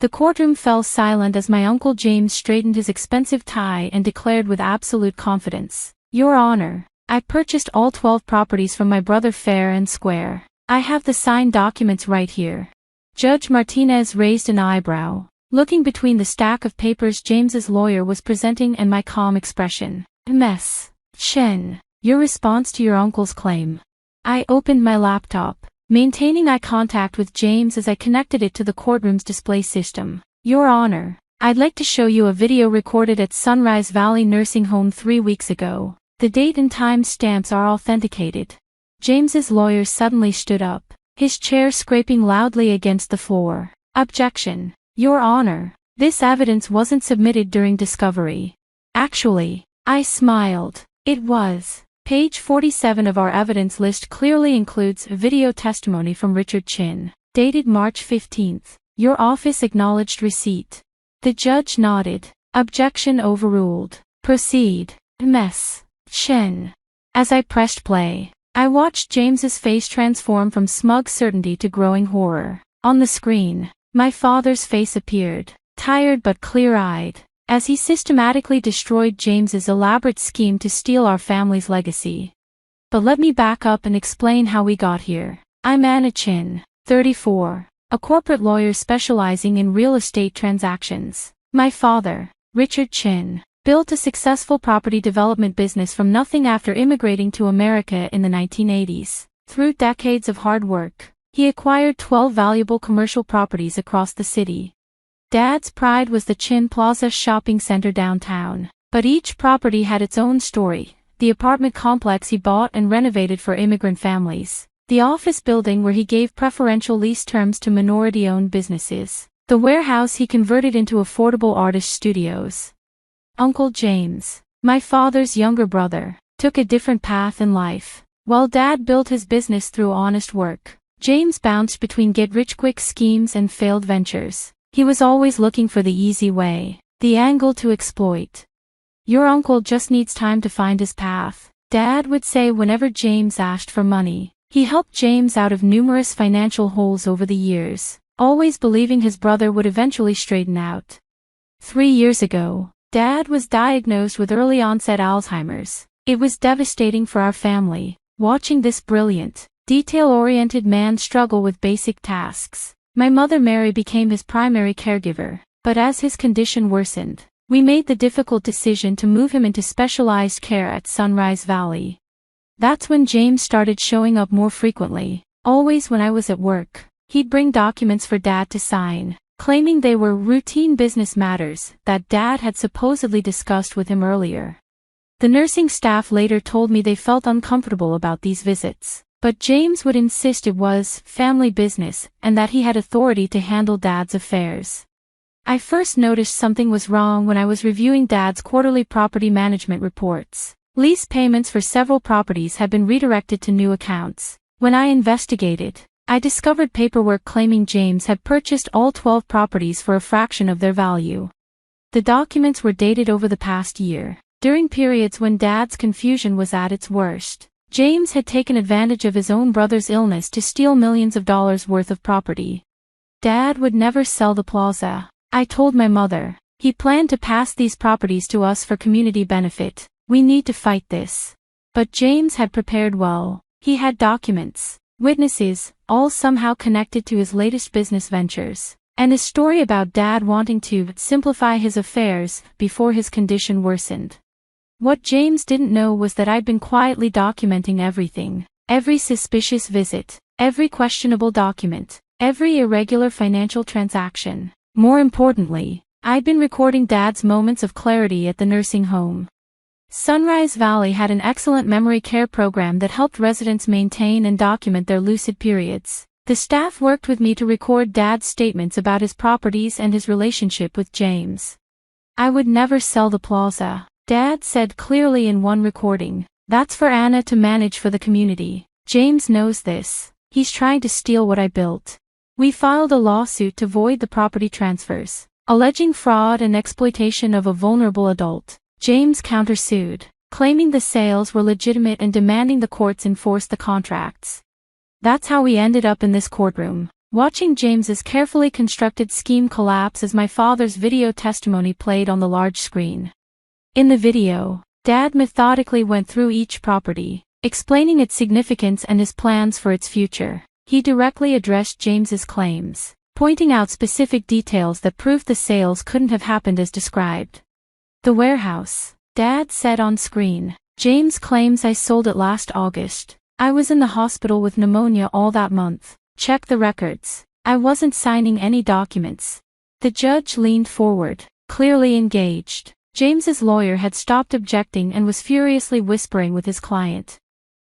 The courtroom fell silent as my Uncle James straightened his expensive tie and declared with absolute confidence, "Your Honor, I purchased all 12 properties from my brother fair and square. I have the signed documents right here." Judge Martinez raised an eyebrow, looking between the stack of papers James's lawyer was presenting and my calm expression. "Ms. Chen, your response to your uncle's claim." I opened my laptop, maintaining eye contact with James as I connected it to the courtroom's display system. "Your Honor, I'd like to show you a video recorded at Sunrise Valley Nursing Home 3 weeks ago. The date and time stamps are authenticated." James's lawyer suddenly stood up, his chair scraping loudly against the floor. "Objection, Your Honor. This evidence wasn't submitted during discovery." "Actually," I smiled, "it was." Page 47 of our evidence list clearly includes a video testimony from Richard Chin, dated March 15th. "Your office acknowledged receipt." The judge nodded. "Objection overruled. Proceed, Ms. Chen." As I pressed play, I watched James's face transform from smug certainty to growing horror. On the screen, my father's face appeared, tired but clear-eyed, as he systematically destroyed James's elaborate scheme to steal our family's legacy. But let me back up and explain how we got here. I'm Anna Chin, 34, a corporate lawyer specializing in real estate transactions. My father, Richard Chin, built a successful property development business from nothing after immigrating to America in the 1980s. Through decades of hard work, he acquired 12 valuable commercial properties across the city. Dad's pride was the Chin Plaza shopping center downtown, but each property had its own story. The apartment complex he bought and renovated for immigrant families, the office building where he gave preferential lease terms to minority-owned businesses, the warehouse he converted into affordable artist studios. Uncle James, my father's younger brother, took a different path in life. While Dad built his business through honest work, James bounced between get-rich-quick schemes and failed ventures. He was always looking for the easy way, the angle to exploit. "Your uncle just needs time to find his path," Dad would say whenever James asked for money. He helped James out of numerous financial holes over the years, always believing his brother would eventually straighten out. 3 years ago, Dad was diagnosed with early-onset Alzheimer's. It was devastating for our family, watching this brilliant, detail-oriented man struggle with basic tasks. My mother Mary became his primary caregiver, but as his condition worsened, we made the difficult decision to move him into specialized care at Sunrise Valley. That's when James started showing up more frequently, always when I was at work. He'd bring documents for Dad to sign, claiming they were routine business matters that Dad had supposedly discussed with him earlier. The nursing staff later told me they felt uncomfortable about these visits, but James would insist it was family business and that he had authority to handle Dad's affairs. I first noticed something was wrong when I was reviewing Dad's quarterly property management reports. Lease payments for several properties had been redirected to new accounts. When I investigated, I discovered paperwork claiming James had purchased all 12 properties for a fraction of their value. The documents were dated over the past year, during periods when Dad's confusion was at its worst. James had taken advantage of his own brother's illness to steal millions of dollars worth of property. Dad would never sell the plaza, I told my mother. He planned to pass these properties to us for community benefit. We need to fight this. But James had prepared well. He had documents, witnesses, all somehow connected to his latest business ventures, and a story about Dad wanting to simplify his affairs before his condition worsened. What James didn't know was that I'd been quietly documenting everything, every suspicious visit, every questionable document, every irregular financial transaction. More importantly, I'd been recording Dad's moments of clarity at the nursing home. Sunrise Valley had an excellent memory care program that helped residents maintain and document their lucid periods. The staff worked with me to record Dad's statements about his properties and his relationship with James. "I would never sell the plaza," Dad said clearly in one recording. "That's for Anna to manage for the community. James knows this. He's trying to steal what I built." We filed a lawsuit to void the property transfers, alleging fraud and exploitation of a vulnerable adult. James countersued, claiming the sales were legitimate and demanding the courts enforce the contracts. That's how we ended up in this courtroom. watching James's carefully constructed scheme collapse as my father's video testimony played on the large screen. In the video, Dad methodically went through each property, explaining its significance and his plans for its future. He directly addressed James's claims, pointing out specific details that proved the sales couldn't have happened as described. The warehouse, Dad said on screen. James claims I sold it last August. I was in the hospital with pneumonia all that month. Check the records. I wasn't signing any documents. The judge leaned forward, clearly engaged. James's lawyer had stopped objecting and was furiously whispering with his client.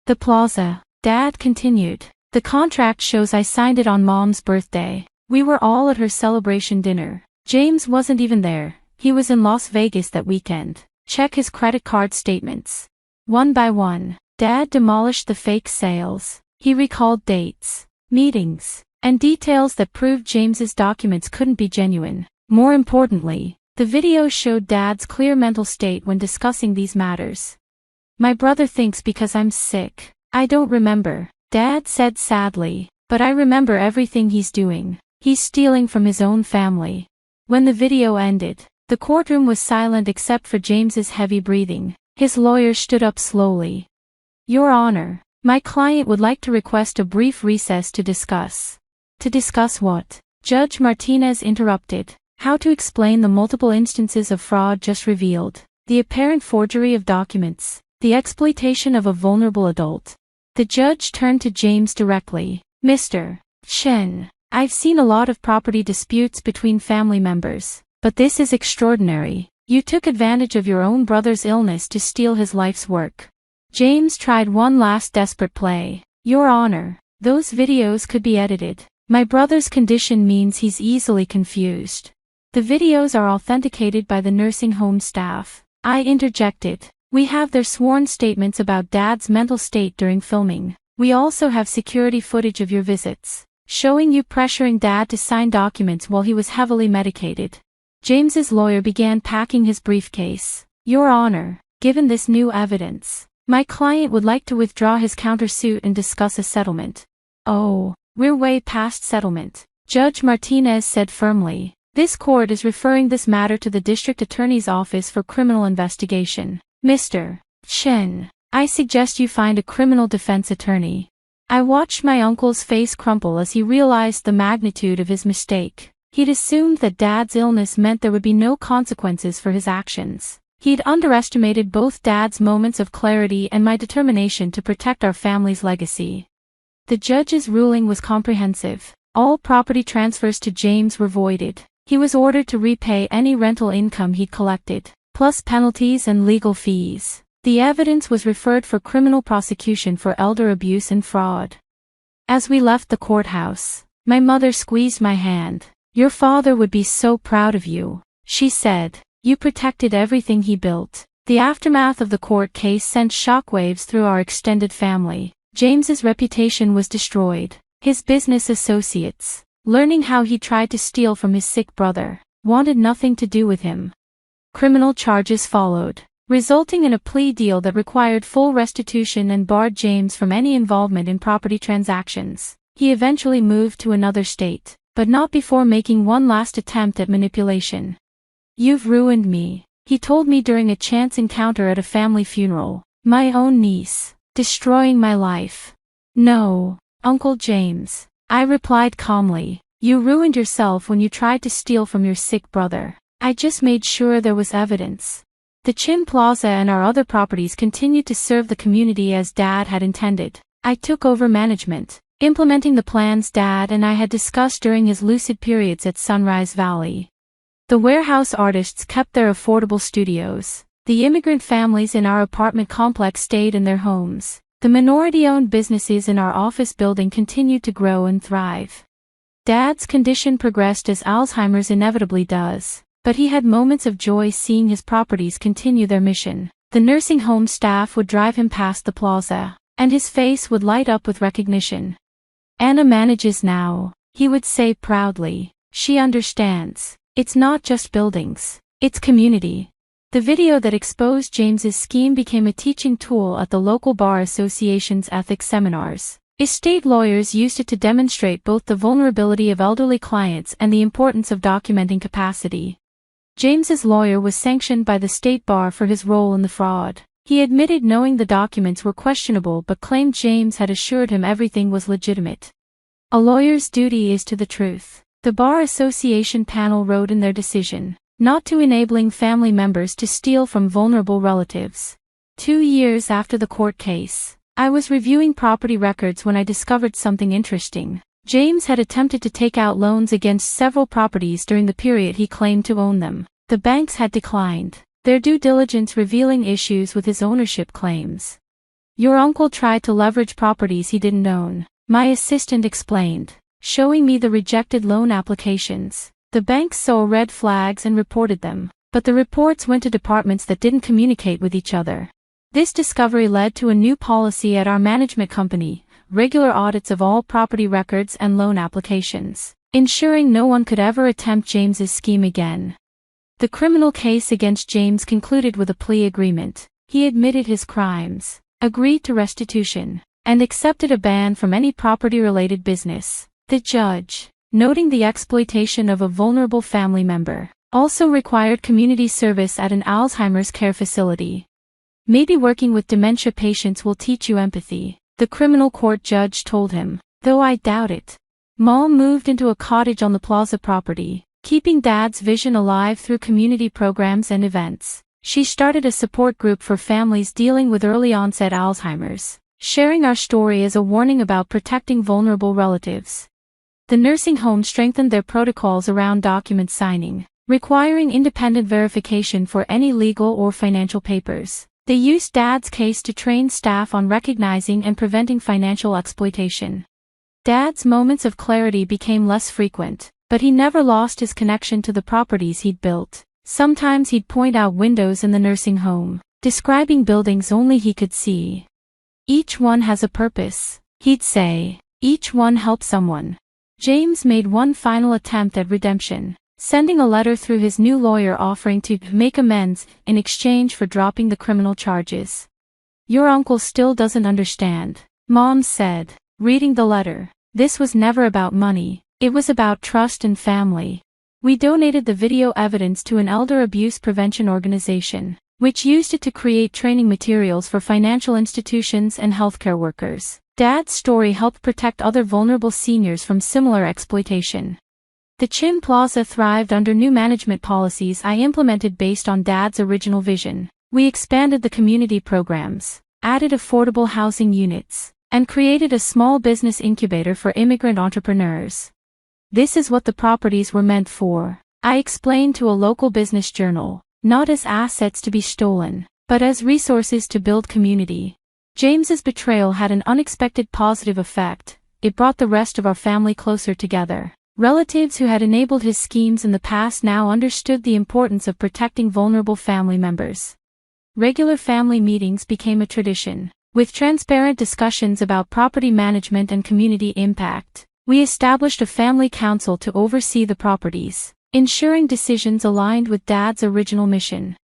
The plaza, Dad continued. The contract shows I signed it on Mom's birthday. We were all at her celebration dinner. James wasn't even there. He was in Las Vegas that weekend. Check his credit card statements. One by one, Dad demolished the fake sales. He recalled dates, meetings, and details that proved James's documents couldn't be genuine. More importantly, the video showed Dad's clear mental state when discussing these matters. My brother thinks because I'm sick, I don't remember, Dad said sadly, but I remember everything he's doing. He's stealing from his own family. When the video ended, the courtroom was silent except for James's heavy breathing. His lawyer stood up slowly. Your Honor, my client would like to request a brief recess to discuss. To discuss what? Judge Martinez interrupted. How to explain the multiple instances of fraud just revealed, the apparent forgery of documents, the exploitation of a vulnerable adult. The judge turned to James directly. Mr. Chen, I've seen a lot of property disputes between family members, but this is extraordinary. You took advantage of your own brother's illness to steal his life's work. James tried one last desperate play. Your Honor, those videos could be edited. My brother's condition means he's easily confused. The videos are authenticated by the nursing home staff. I interjected. We have their sworn statements about Dad's mental state during filming. We also have security footage of your visits, showing you pressuring Dad to sign documents while he was heavily medicated. James's lawyer began packing his briefcase. Your Honor, given this new evidence, my client would like to withdraw his countersuit and discuss a settlement. Oh, we're way past settlement, Judge Martinez said firmly. This court is referring this matter to the District Attorney's Office for criminal investigation. Mr. Chen, I suggest you find a criminal defense attorney. I watched my uncle's face crumple as he realized the magnitude of his mistake. He'd assumed that Dad's illness meant there would be no consequences for his actions. He'd underestimated both Dad's moments of clarity and my determination to protect our family's legacy. The judge's ruling was comprehensive. All property transfers to James were voided. He was ordered to repay any rental income he'd collected, plus penalties and legal fees. The evidence was referred for criminal prosecution for elder abuse and fraud. As we left the courthouse, my mother squeezed my hand. Your father would be so proud of you, she said. You protected everything he built. The aftermath of the court case sent shockwaves through our extended family. James's reputation was destroyed. His business associates, learning how he tried to steal from his sick brother, wanted nothing to do with him. Criminal charges followed, resulting in a plea deal that required full restitution and barred James from any involvement in property transactions. He eventually moved to another state, but not before making one last attempt at manipulation. You've ruined me, he told me during a chance encounter at a family funeral. My own niece, destroying my life. No, Uncle James, I replied calmly. You ruined yourself when you tried to steal from your sick brother. I just made sure there was evidence. The Chin Plaza and our other properties continued to serve the community as Dad had intended. I took over management, implementing the plans Dad and I had discussed during his lucid periods at Sunrise Valley. The warehouse artists kept their affordable studios. The immigrant families in our apartment complex stayed in their homes. The minority-owned businesses in our office building continued to grow and thrive. Dad's condition progressed as Alzheimer's inevitably does, but he had moments of joy seeing his properties continue their mission. The nursing home staff would drive him past the plaza, and his face would light up with recognition. Anna manages now, he would say proudly. She understands. It's not just buildings, it's community. The video that exposed James's scheme became a teaching tool at the local bar association's ethics seminars. Estate lawyers used it to demonstrate both the vulnerability of elderly clients and the importance of documenting capacity. James's lawyer was sanctioned by the state bar for his role in the fraud. He admitted knowing the documents were questionable but claimed James had assured him everything was legitimate. A lawyer's duty is to the truth. The Bar Association panel wrote in their decision, not to enabling family members to steal from vulnerable relatives. 2 years after the court case, I was reviewing property records when I discovered something interesting. James had attempted to take out loans against several properties during the period he claimed to own them. The banks had declined their due diligence, revealing issues with his ownership claims. Your uncle tried to leverage properties he didn't own, my assistant explained, showing me the rejected loan applications. The banks saw red flags and reported them, but the reports went to departments that didn't communicate with each other. This discovery led to a new policy at our management company, regular audits of all property records and loan applications, ensuring no one could ever attempt James's scheme again. The criminal case against James concluded with a plea agreement. He admitted his crimes, agreed to restitution, and accepted a ban from any property-related business. The judge, noting the exploitation of a vulnerable family member, also required community service at an Alzheimer's care facility. Maybe working with dementia patients will teach you empathy, the criminal court judge told him, though I doubt it. Mom moved into a cottage on the Plaza property, keeping Dad's vision alive through community programs and events. She started a support group for families dealing with early-onset Alzheimer's, sharing our story as a warning about protecting vulnerable relatives. The nursing home strengthened their protocols around document signing, requiring independent verification for any legal or financial papers. They used Dad's case to train staff on recognizing and preventing financial exploitation. Dad's moments of clarity became less frequent, but he never lost his connection to the properties he'd built. Sometimes he'd point out windows in the nursing home, describing buildings only he could see. Each one has a purpose, he'd say. Each one helps someone. James made one final attempt at redemption, sending a letter through his new lawyer offering to make amends in exchange for dropping the criminal charges. Your uncle still doesn't understand, Mom said, reading the letter. This was never about money, it was about trust and family. We donated the video evidence to an elder abuse prevention organization, which used it to create training materials for financial institutions and healthcare workers. Dad's story helped protect other vulnerable seniors from similar exploitation. The Chin Plaza thrived under new management policies I implemented based on Dad's original vision. We expanded the community programs, added affordable housing units, and created a small business incubator for immigrant entrepreneurs. This is what the properties were meant for, I explained to a local business journal, not as assets to be stolen, but as resources to build community. James's betrayal had an unexpected positive effect. It brought the rest of our family closer together. Relatives who had enabled his schemes in the past now understood the importance of protecting vulnerable family members. Regular family meetings became a tradition, with transparent discussions about property management and community impact. We established a family council to oversee the properties, ensuring decisions aligned with Dad's original mission.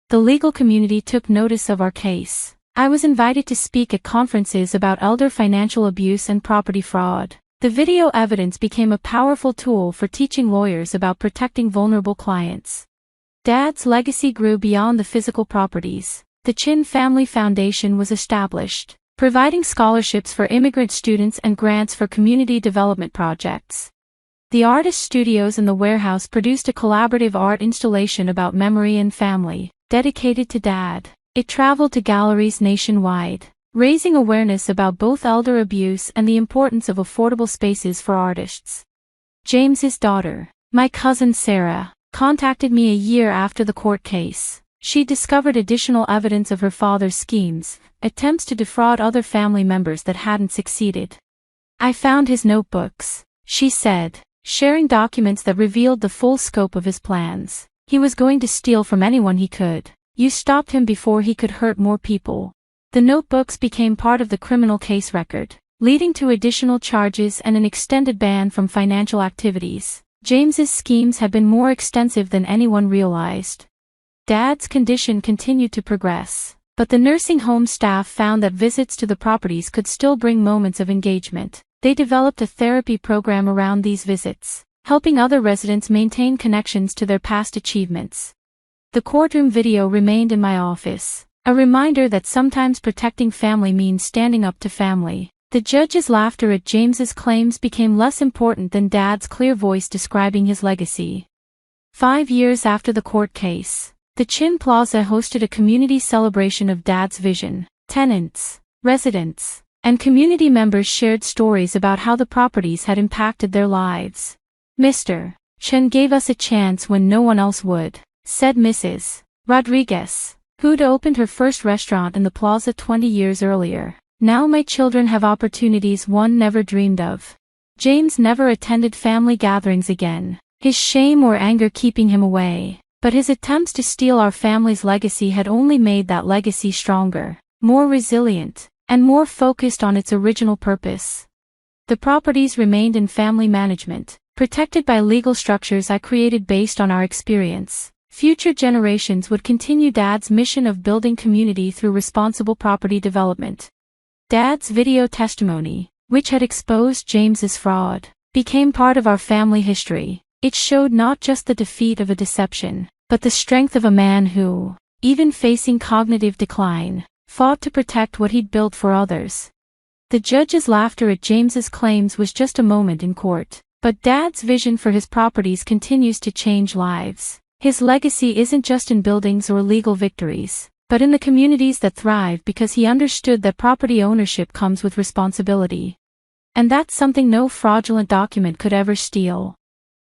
The legal community took notice of our case. I was invited to speak at conferences about elder financial abuse and property fraud. The video evidence became a powerful tool for teaching lawyers about protecting vulnerable clients. Dad's legacy grew beyond the physical properties. The Chin Family Foundation was established, providing scholarships for immigrant students and grants for community development projects. The artist studios in the warehouse produced a collaborative art installation about memory and family, dedicated to Dad. It traveled to galleries nationwide, raising awareness about both elder abuse and the importance of affordable spaces for artists. James's daughter, my cousin Sarah, contacted me a year after the court case. She discovered additional evidence of her father's schemes, attempts to defraud other family members that hadn't succeeded. I found his notebooks, she said, sharing documents that revealed the full scope of his plans. He was going to steal from anyone he could. You stopped him before he could hurt more people. The notebooks became part of the criminal case record, leading to additional charges and an extended ban from financial activities. James's schemes had been more extensive than anyone realized. Dad's condition continued to progress. But the nursing home staff found that visits to the properties could still bring moments of engagement. They developed a therapy program around these visits, helping other residents maintain connections to their past achievements. The courtroom video remained in my office, a reminder that sometimes protecting family means standing up to family. The judge's laughter at James's claims became less important than Dad's clear voice describing his legacy. 5 years after the court case, the Chin Plaza hosted a community celebration of Dad's vision. Tenants, residents, and community members shared stories about how the properties had impacted their lives. Mr. Chen gave us a chance when no one else would, said Mrs. Rodriguez, who'd opened her first restaurant in the plaza 20 years earlier. Now my children have opportunities one never dreamed of. James never attended family gatherings again, his shame or anger keeping him away, but his attempts to steal our family's legacy had only made that legacy stronger, more resilient, and more focused on its original purpose. The properties remained in family management, protected by legal structures I created based on our experience. Future generations would continue Dad's mission of building community through responsible property development. Dad's video testimony, which had exposed James's fraud, became part of our family history. It showed not just the defeat of a deception, but the strength of a man who, even facing cognitive decline, fought to protect what he'd built for others. The judge's laughter at James's claims was just a moment in court, but Dad's vision for his properties continues to change lives. His legacy isn't just in buildings or legal victories, but in the communities that thrive because he understood that property ownership comes with responsibility. And that's something no fraudulent document could ever steal.